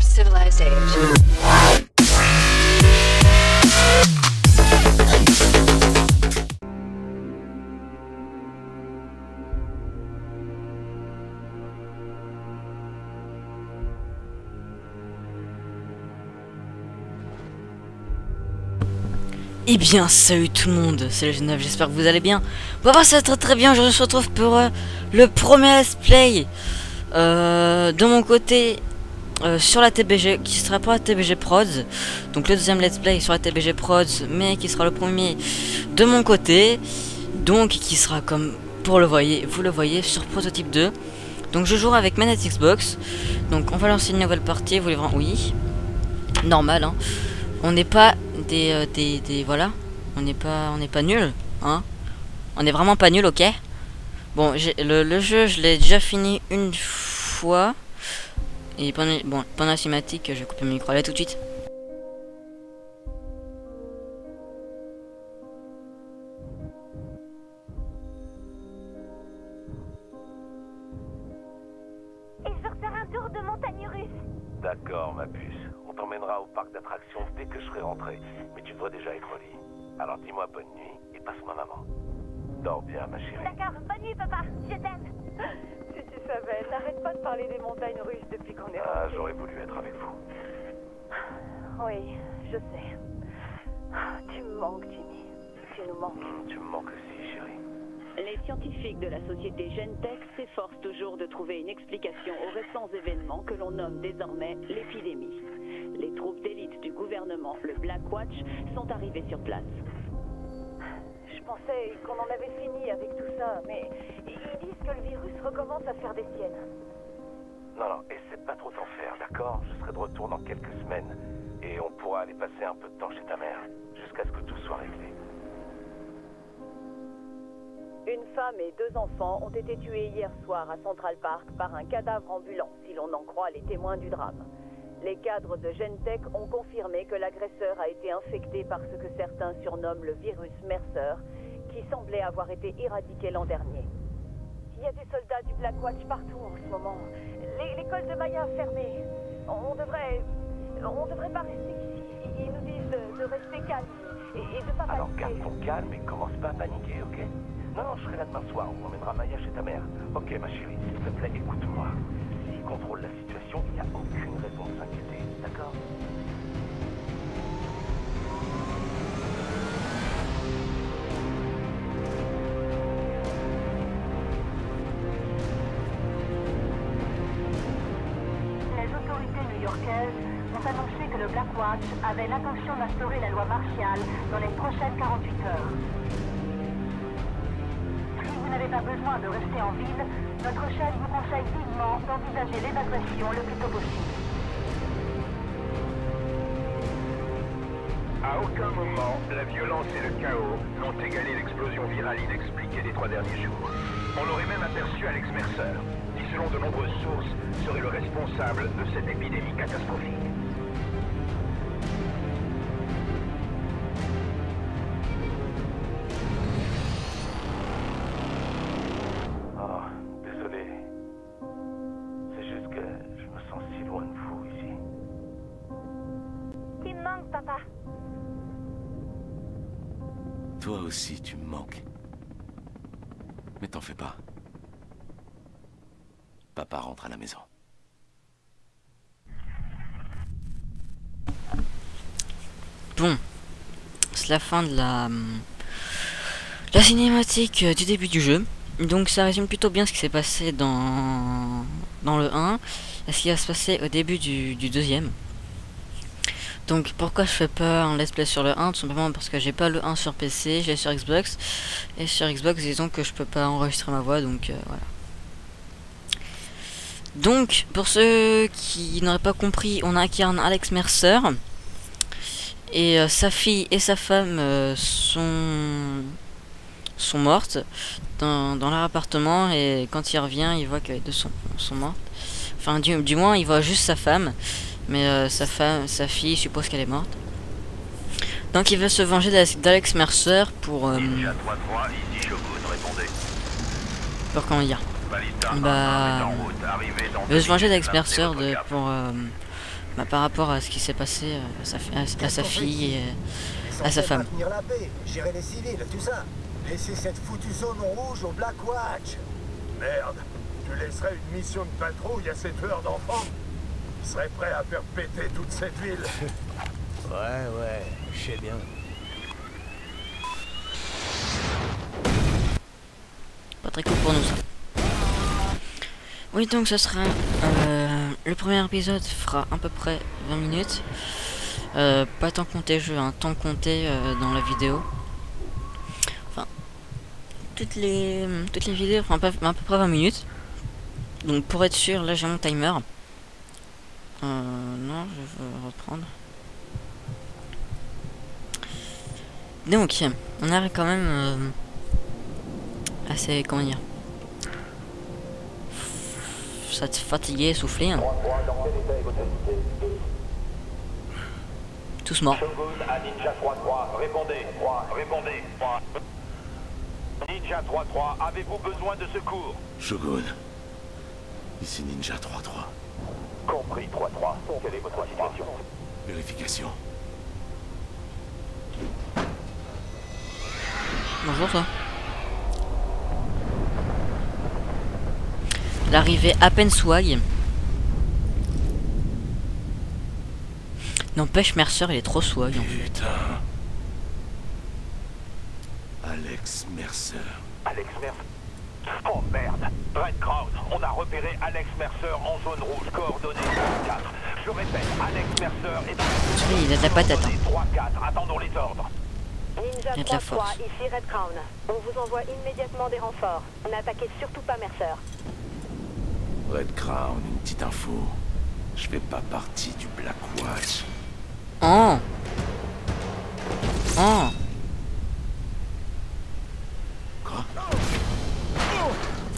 more civilized age. Eh bien, salut tout le monde, c'est le Genève, j'espère que vous allez bien. On va voir ça très bien, je se retrouve pour le premier let's play de mon côté sur la TBG, qui sera pour la TBG Prods. Donc le deuxième let's play sur la TBG Prods, mais qui sera le premier de mon côté. Donc qui sera comme vous le voyez sur Prototype 2. Donc je jouerai avec manette Xbox. Donc on va lancer une nouvelle partie, vous voulez vraiment? Oui, normal hein. On n'est pas voilà, on n'est pas nul, hein. On est vraiment pas nul, ok. Bon, le jeu, je l'ai déjà fini une fois. Et pendant la cinématique, je vais couper mon micro là tout de suite. Et je vais faire un tour de montagne russe. D'accord, ma puce. On t'emmènera au parc d'attractions dès que je serai rentré. Mais tu devrais déjà être au lit. Alors dis-moi bonne nuit et passe-moi maman. Dors bien, ma chérie. D'accord, bonne nuit papa, je t'aime. Si tu savais, n'arrête pas de parler des montagnes russes depuis qu'on est Ah, rentré. j'aurais voulu être avec vous. Oui, je sais. Tu me manques, Jimmy. Tu nous manques. Tu me manques aussi, chérie. Les scientifiques de la société Gentech s'efforcent toujours de trouver une explication aux récents événements que l'on nomme désormais l'épidémie. Les troupes d'élite du gouvernement, le Black Watch, sont arrivées sur place. Je pensais qu'on en avait fini avec tout ça, mais ils disent que le virus recommence à faire des siennes. Non, essaie pas trop t'en faire, d'accord? Je serai de retour dans quelques semaines. Et on pourra aller passer un peu de temps chez ta mère. Jusqu'à ce que tout soit réglé. Une femme et 2 enfants ont été tués hier soir à Central Park par un cadavre ambulant, si l'on en croit les témoins du drame. Les cadres de Gentech ont confirmé que l'agresseur a été infecté par ce que certains surnomment le virus Mercer, qui semblait avoir été éradiqué l'an dernier. Il y a des soldats du Black Watch partout en ce moment. L'école de Maya a fermé. On devrait pas rester ici. Ils nous disent de rester calme et de pas Alors paniquer. garde ton calme et commence pas à paniquer, ok? Non, je serai là demain soir. On emmènera Maya chez ta mère. Ok, ma chérie, s'il te plaît, écoute-moi. S'il contrôle la situation, il n'y a aucune raison de s'inquiéter, d'accord? Les autorités new-yorkaises ont annoncé que le Black Watch avait l'intention d'instaurer la loi martiale dans les prochaines 48 heures. Si vous n'avez pas besoin de rester en ville, notre chef vous conseille vivement d'envisager l'évacuation le plus tôt possible. À aucun moment, la violence et le chaos n'ont égalé l'explosion virale inexpliquée des 3 derniers jours. On aurait même aperçu Alex Mercer, qui selon de nombreuses sources serait le responsable de cette épidémie catastrophique. Oh, désolé. C'est juste que je me sens si loin de vous ici. Tu me manques, papa. Toi aussi, tu me manques. Mais t'en fais pas. Papa rentre à la maison. Bon, c'est la fin de la cinématique du début du jeu. Donc ça résume plutôt bien ce qui s'est passé dans le 1 et ce qui va se passer au début du deuxième. Donc pourquoi je fais pas un let's play sur le 1? Tout simplement parce que j'ai pas le 1 sur PC, j'ai sur Xbox. Et sur Xbox, disons que je peux pas enregistrer ma voix, donc voilà. Donc, pour ceux qui n'auraient pas compris, on incarne Alex Mercer. Et sa fille et sa femme sont mortes dans leur appartement. Et quand il revient, il voit que les deux sont mortes. Enfin, du moins, il voit juste sa femme. Mais sa fille suppose qu'elle est morte. Donc il veut se venger d'Alex Mercer pour Ninja 3-3, ici Shogun, répondez. pour comment dire, Ballista 1 bah est en route, arrivé dans il veut se venger 2 d'Alex minutes, Mercer maintenez votre cap. bah, par rapport à ce qui s'est passé à sa fille et à sa femme. Maintenir la paix, gérer les civils, tout ça. Laisser cette foutue zone rouge au Black Watch. Merde, tu laisserais une mission de patrouille à ces tueurs d'enfants? Ils seraient prêts à faire péter toute cette ville. Ouais, je sais bien. Pas très cool pour nous ça. Oui, donc ce sera le premier épisode fera à peu près 20 minutes. Pas tant compté jeu, hein, tant compté dans la vidéo. Enfin, toutes les vidéos font à peu près 20 minutes. Donc pour être sûr, là j'ai mon timer. Non, je veux reprendre. Donc, on arrive quand même assez, comment dire, ça te fatigué, essoufflé. Hein. Tous morts. Shogun à Ninja 3-3, répondez. Ninja 3-3, avez-vous besoin de secours? Shogun. Ici Ninja 3-3. Compris 3-3, quelle est votre situation? Vérification. Bonjour toi. L'arrivée à peine swag. N'empêche, Mercer, il est trop swag. En fait. Putain. Alex Mercer. Alex Mercer? Oh merde! Red Crown, on a repéré Alex Mercer en zone rouge, coordonnées 4. Je répète, Alex Mercer est dans Oui, il a de la patate. Hein. 3-4, attendons les ordres. Ninja Il y a de la 3-3, force. ici Red Crown. On vous envoie immédiatement des renforts. N'attaquez surtout pas Mercer. Red Crown, une petite info. Je fais pas partie du Black Watch. Oh. Quoi?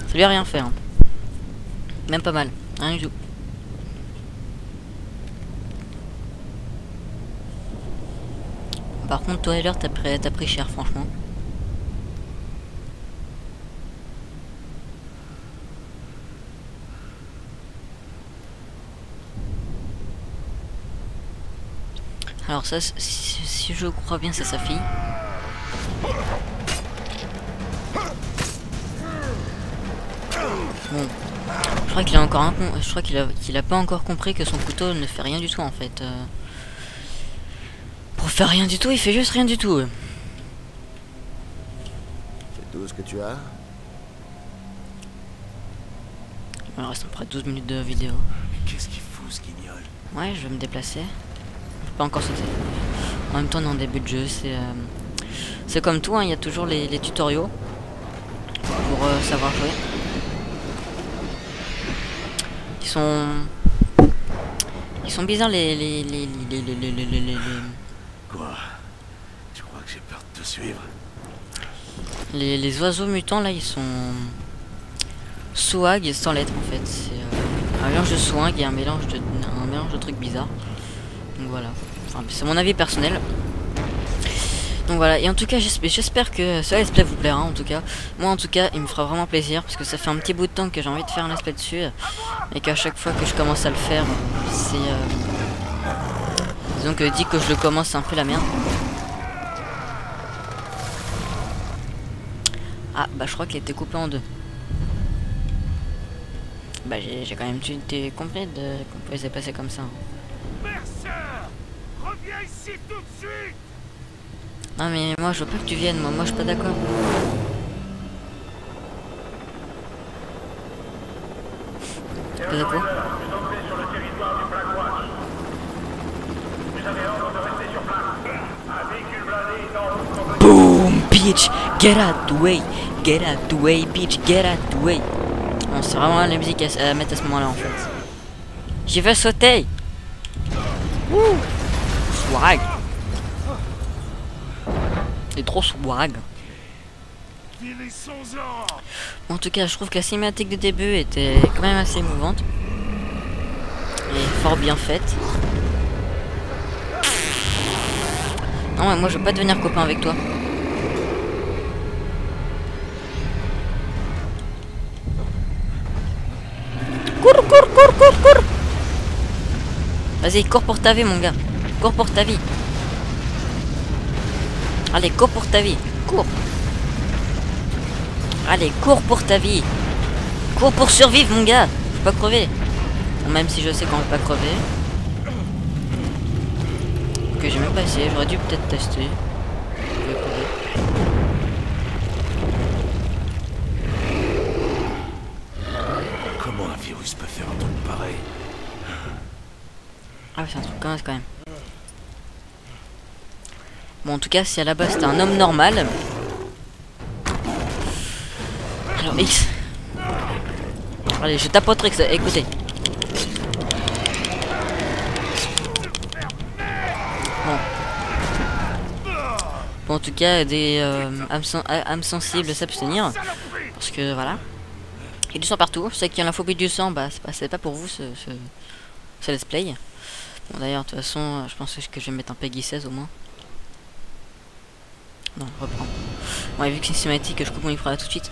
Ça lui a rien fait. Hein. Même pas mal. Rien du tout. Par contre, toi, Heller, t'as pris cher, franchement. Alors ça, si je crois bien, c'est sa fille. Bon, je crois qu'il a encore je crois qu'il a pas encore compris que son couteau ne fait rien du tout en fait. Pour faire rien du tout, il fait juste rien du tout. C'est tout ce que tu as? Il reste à peu près 12 minutes de vidéo. Qu'est-ce qu'il fout, ce guignol? Ouais, je vais me déplacer. Je peux pas encore sauter. En même temps, on est en début de jeu. C'est comme tout, hein, il y a toujours les tutoriaux pour savoir jouer. Ils sont bizarres les... Quoi? Tu crois que j'ai peur de te suivre? Les oiseaux mutants là, ils sont swag sans lettres en fait. C'est un mélange de swag et un mélange de trucs bizarres. Donc voilà. Enfin, c'est mon avis personnel. Donc voilà. Et en tout cas, j'espère que ce let's play vous plaira. En tout cas, moi en tout cas, il me fera vraiment plaisir parce que ça fait un petit bout de temps que j'ai envie de faire un let's play dessus et qu'à chaque fois que je commence à le faire, c'est disons que dit que je le commence, c'est un peu la merde. Ah bah je crois qu'il était coupé en deux. Bah j'ai quand même été compris de qu'on pouvait se passer comme ça. Mercer! Reviens ici tout de suite! Non mais moi je veux pas que tu viennes, moi je suis pas d'accord. Pas d'accord. Vous entrez sur le territoire du Black Watch. Vous avez ordre de rester sur place. Un véhicule blindé est en route pour Boom, bitch, get out the way, bitch, get out the way. Bon, c'est vraiment la musique à mettre à ce moment-là en fait. J'y vais sauter. Wouh, swag. C'est trop swag. En tout cas, je trouve que la cinématique de début était quand même assez émouvante et fort bien faite. Non, mais moi je veux pas devenir copain avec toi. Cours. Vas-y, cours pour ta vie, mon gars. Cours pour ta vie. Allez, cours pour ta vie. Cours. Allez, cours pour ta vie. Cours pour survivre, mon gars. Faut pas crever. Bon, même si je sais qu'on va pas crever. Ok, j'ai même pas essayé. J'aurais dû peut-être tester. Comment un virus peut faire un truc pareil? Ah, c'est un truc quand même. Bon, en tout cas, si à la base c'était un homme normal. Alors, X. Allez, je tape votre X, écoutez. Bon, en tout cas, des âmes sensibles s'abstenir. Parce que voilà. Il y a du sang partout. C'est qu'il y a la phobie du sang, bah c'est pas pour vous ce let's play. Bon, d'ailleurs, de toute façon, je pense que je vais mettre un Peggy 16 au moins. Non, reprends. Bon, et vu que c'est une cinématique, je coupe mon micro là tout de suite.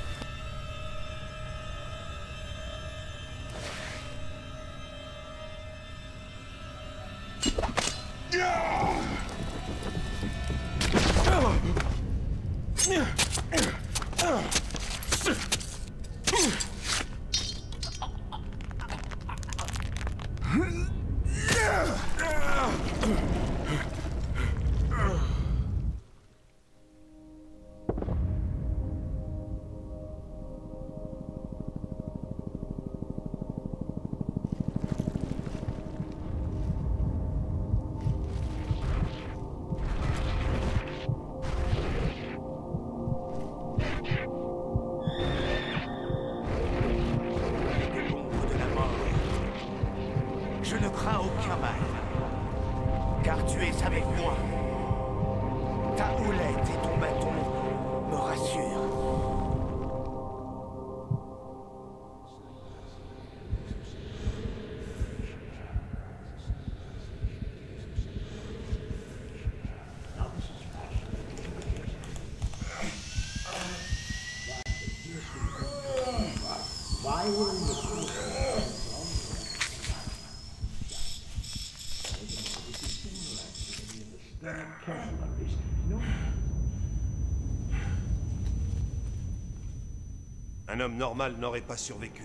Je ne crains aucun mal, car tu es avec moi. Ta houlette et ton bâton me rassurent. Un homme normal n'aurait pas survécu.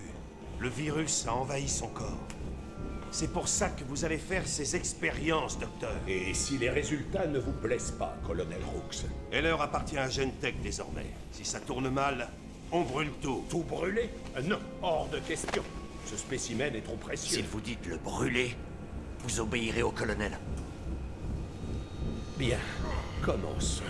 Le virus a envahi son corps. C'est pour ça que vous allez faire ces expériences, docteur. Et si les résultats ne vous plaisent pas, colonel Rooks? Heller appartient à Gentech désormais. Si ça tourne mal, on brûle tout. Tout brûler? Non, hors de question. Ce spécimen est trop précieux. Si vous dites le brûler, vous obéirez au colonel. Bien, commençons.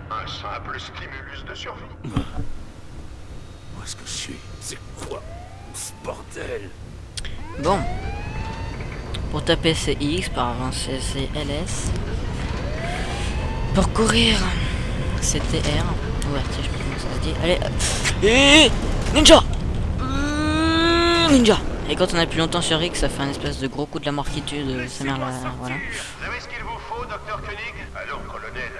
Un simple stimulus de survie. Où est-ce que je suis? C'est quoi ce bordel? Bon. Pour taper c'est X, pour avancer c'est LS. Pour courir c'était R. Ouais, tiens, je sais pas comment ça se dit. Allez. Ninja. Ninja. Et quand on appuie longtemps sur X, ça fait un espèce de gros coup de la mort qui tue de sa mère là. Voilà. Vous savez ce qu'il vous faut, docteur Koenig? Alors, colonel,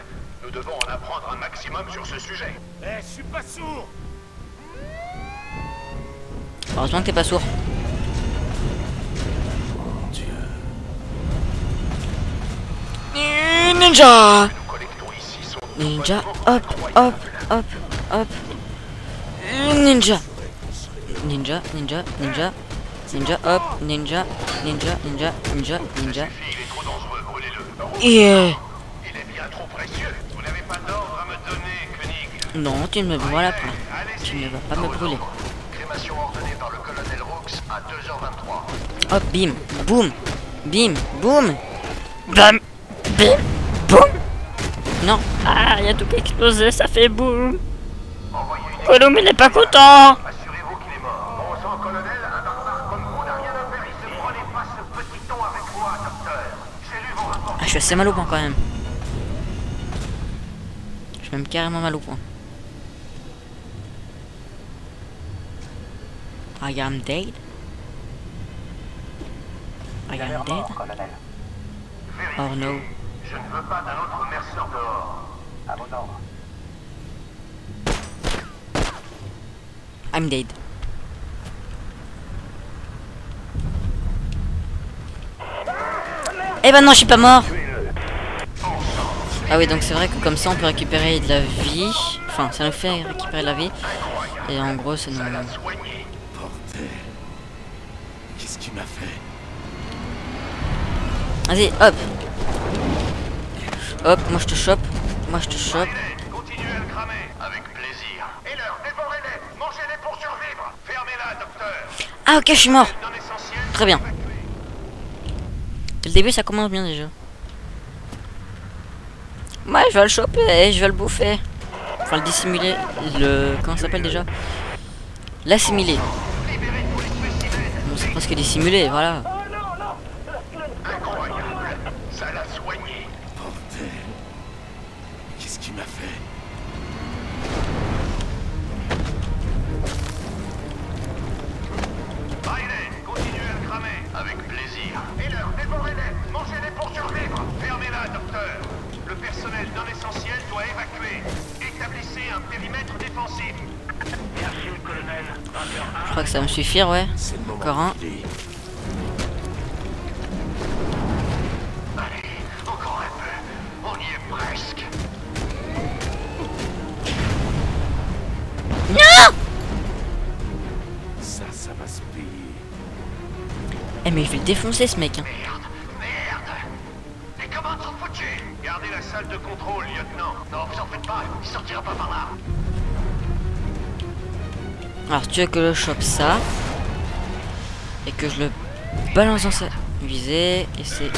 nous devons en apprendre un maximum sur ce sujet. Eh, je suis pas sourd! Heureusement que t'es pas sourd. Mon Dieu. Ninja. Nous collectons ici sont Ninja, hop, hop, hop, hop. Ninja. Ninja, ninja, ninja. Ninja, hop, ninja, ninja, ninja, ninja, ninja. il est trop dangereux, brûlez-le. Yeah. Il est bien trop précieux. Vous n'avez pas d'ordre à me donner, Koenig. Non, tu ne me voilà pas. Tu ne vas pas me brûler. Crémation ordonnée par le colonel Rooks à 2h23. Hop, bim, boum, bim, boum. Bam, bim, boum. Non, ah, il y a tout qui a explosé, ça fait boum. Colomb, il est pas content. Assurez-vous qu'il est mort. Bon sang, colonel, un barbare comme vous n'a rien à faire ici. Prenez pas ce petit ton avec moi, docteur. J'ai lu vos rapports. Ah, je suis assez mal au point quand même. Je suis même carrément mal au point. I am dead. I am dead. Oh no. Je ne veux pas d'un autre merceur dehors. À vos ordres. I'm dead. Eh ben non, je suis pas mort. Ah oui, donc c'est vrai que comme ça on peut récupérer de la vie. Enfin, ça nous fait récupérer de la vie. Et en gros, ça nous... Bordel. Qu'est-ce qu'il m'a fait? Vas-y, hop. Hop, moi je te chope. Moi je te chope. Continuez à le cramer. Avec plaisir. Et leur, dévorez-les. Mangez-les pour survivre. Fermez-la, docteur. Ah ok, je suis mort. Non essentiel. Très bien. Dès le début, ça commence bien déjà. Ouais, je vais le choper et je vais le bouffer. Enfin, le dissimuler. Le... Comment ça s'appelle déjà? L'assimiler. Bon, c'est presque dissimulé, voilà. Incroyable. Ça l'a soigné. Bordel. Qu'est-ce qu'il m'a fait? Riley, continuez à le cramer. Avec plaisir. Et leur, dévorez-les. Mangez-les pour survivre. Fermez-la, docteur. Le personnel non essentiel doit évacuer. Établissez un périmètre défensif. Merci, colonel. Je crois que ça va me suffire, ouais. C'est le moment. Encore un. de filer. Allez, encore un peu. On y est presque. Non! Ça va se payer. Eh mais je vais le défoncer ce mec, hein. Merde. Les commandes sont foutues. Gardez la salle de contrôle, lieutenant. Non, vous en faites pas. Il sortira pas par là. Alors tu veux que je chope ça et que je le balance dans sa visée et c'est...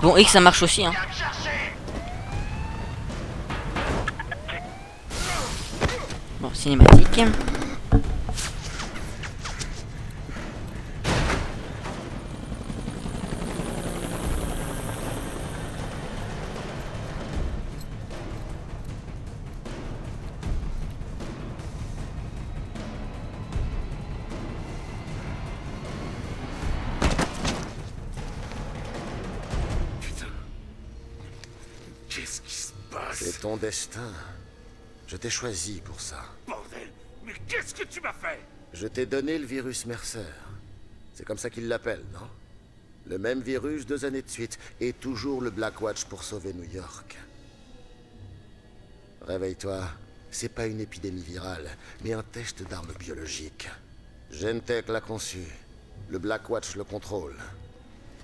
Bon, X ça marche aussi, hein. Viens me chercher. Bon, cinématique. Qu'est-ce qui se passe? C'est ton destin. Je t'ai choisi pour ça. Bordel. Mais qu'est-ce que tu m'as fait? Je t'ai donné le virus Mercer. C'est comme ça qu'ils l'appellent, non? Le même virus 2 années de suite, et toujours le Blackwatch pour sauver New York. Réveille-toi, c'est pas une épidémie virale, mais un test d'armes biologiques. Gentech l'a conçu, le Blackwatch le contrôle,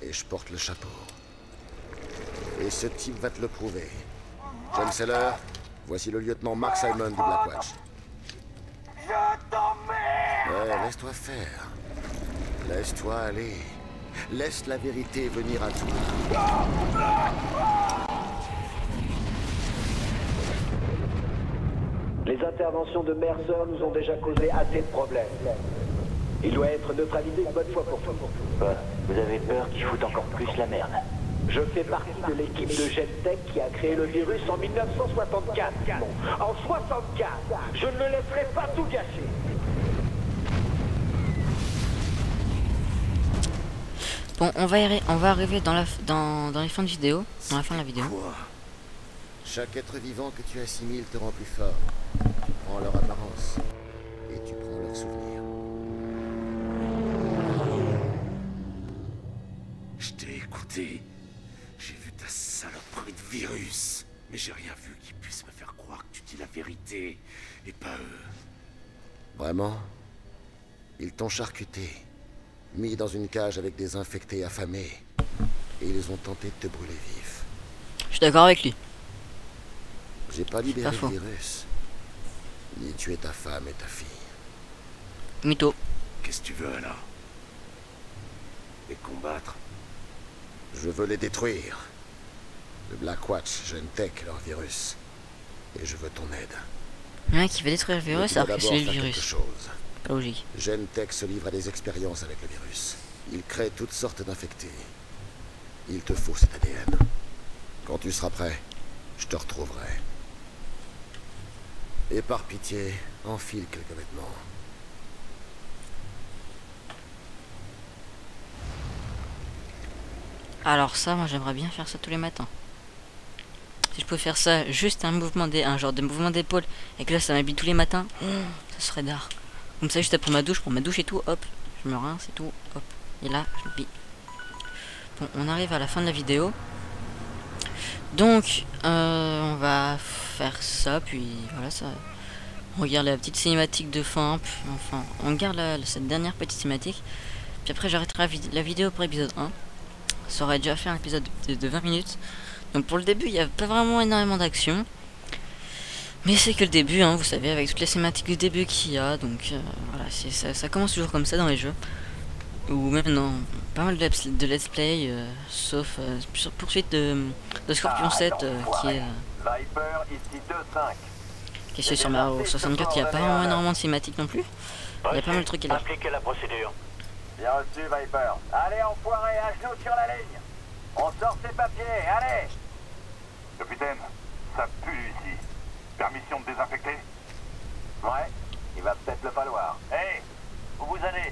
et je porte le chapeau. Et ce type va te le prouver. John Seller, voici le lieutenant Mark Simon du Blackwatch. Ouais, laisse-toi faire. Laisse-toi aller. Laisse la vérité venir à toi. Les interventions de Mercer nous ont déjà causé assez de problèmes. Il doit être neutralisé une bonne fois pour toutes. Vous avez peur qu'il foute encore plus la merde? Je fais partie de l'équipe de Gentech qui a créé le virus en 1964. Non, en 64. Je ne le laisserai pas tout gâcher. Bon, on va arriver dans les fins de vidéo, dans la fin de la vidéo. Quoi? Chaque être vivant que tu assimiles te rend plus fort. Tu prends leur apparence et tu prends leurs souvenirs. Je t'ai écouté. J'ai vu ta saloperie de virus. Mais j'ai rien vu qui puisse me faire croire que tu dis la vérité et pas eux. Vraiment? Ils t'ont charcuté, mis dans une cage avec des infectés affamés, et ils ont tenté de te brûler vif. Je suis d'accord avec lui. J'ai pas libéré faux. le virus, ni tué ta femme et ta fille. Mytho. Qu'est-ce que tu veux alors? Les combattre? Je veux les détruire. Le Blackwatch, Gentech, leur virus. Et je veux ton aide. Le mec qui veut détruire le virus alors que c'est lui le virus. Pas logique. Gentech se livre à des expériences avec le virus. Il crée toutes sortes d'infectés. Il te faut cet ADN. Quand tu seras prêt, je te retrouverai. Et par pitié, enfile quelques vêtements. Alors ça, moi j'aimerais bien faire ça tous les matins. Si je pouvais faire ça, juste un genre de mouvement d'épaule, et que là ça m'habille tous les matins, ça serait d'art. Comme ça, juste après ma douche, pour ma douche et tout, hop, je me rince et tout, hop. Et là, je m'habille. Bon, on arrive à la fin de la vidéo. Donc, on va faire ça, puis voilà, ça. On regarde la petite cinématique de fin, puis enfin, on garde cette dernière petite cinématique. Puis après, j'arrêterai la vidéo pour épisode 1. Ça aurait déjà fait un épisode de 20 minutes. Donc pour le début, il n'y a pas vraiment énormément d'action. Mais c'est que le début, hein, vous savez, avec toutes les cinématiques du début qu'il y a. Donc voilà, ça commence toujours comme ça dans les jeux. Ou même dans pas mal de let's play, sauf sur poursuite de Scorpion 7 qui est... Qui est sur Mario 64, il n'y a pas vraiment énormément de cinématiques non plus. Il y a pas mal de trucs à lire. Appliquez la procédure. Bien reçu, Viper. Allez, enfoiré, à genoux sur la ligne. On sort ses papiers, allez. Capitaine, ça pue ici. Permission de désinfecter? Ouais, il va peut-être le falloir. Hé, où vous allez?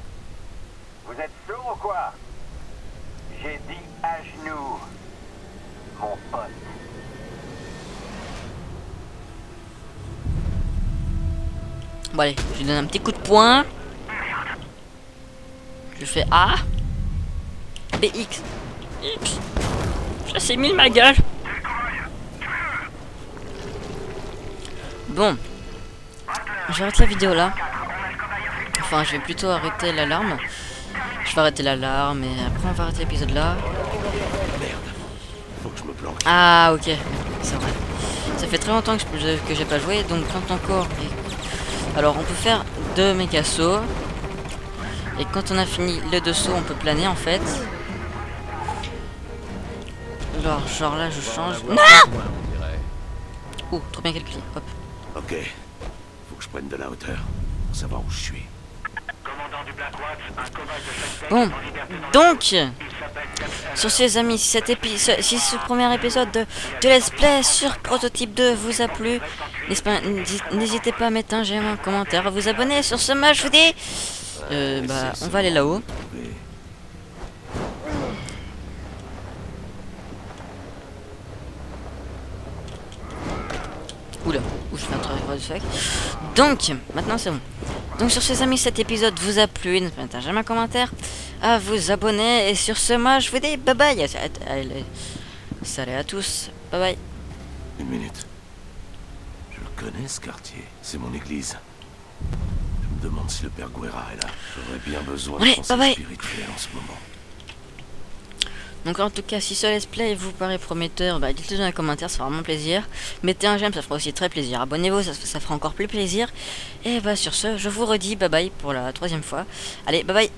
Vous êtes sourd ou quoi? J'ai dit à genoux, mon pote. Bon allez, je lui donne un petit coup de poing. Je fais A. BX. X. Ça s'est mis ma gueule. Bon. J'arrête la vidéo là. Enfin, je vais plutôt arrêter l'alarme. Je vais arrêter l'alarme et après on va arrêter l'épisode là. Faut que je me planque. Ah ok, c'est vrai. Ça fait très longtemps que j'ai pas joué, donc quand encore... Alors on peut faire 2 méga sauts. Et quand on a fini les 2 sauts, on peut planer en fait. Genre là je change. Non! Oh, trop bien calculé, hop. Ok, faut que je prenne de la hauteur pour savoir où je suis. Bon, donc, sur ces amis, si ce premier épisode de Let's Play sur Prototype 2 vous a plu, n'hésitez pas à mettre un j'aime, un commentaire, à vous abonner. Sur ce match, je vous dis, on va aller là-haut. Oula, je fais un travail de sac. Donc, maintenant c'est bon. Donc sur ces amis, cet épisode vous a plu, n'hésitez pas à mettre un commentaire, à vous abonner. Et sur ce, moi je vous dis bye bye. Salut à tous, bye bye. Une minute. Je le connais ce quartier, c'est mon église. Je me demande si le père Guerra est là. J'aurais bien besoin de conseils spirituels en ce moment. Donc en tout cas, si ce let's play vous paraît prometteur, dites-le dans les commentaires, ça fera vraiment plaisir. Mettez un j'aime, ça fera aussi très plaisir. Abonnez-vous, ça fera encore plus plaisir. Et sur ce, je vous redis bye bye pour la 3e fois. Allez, bye bye.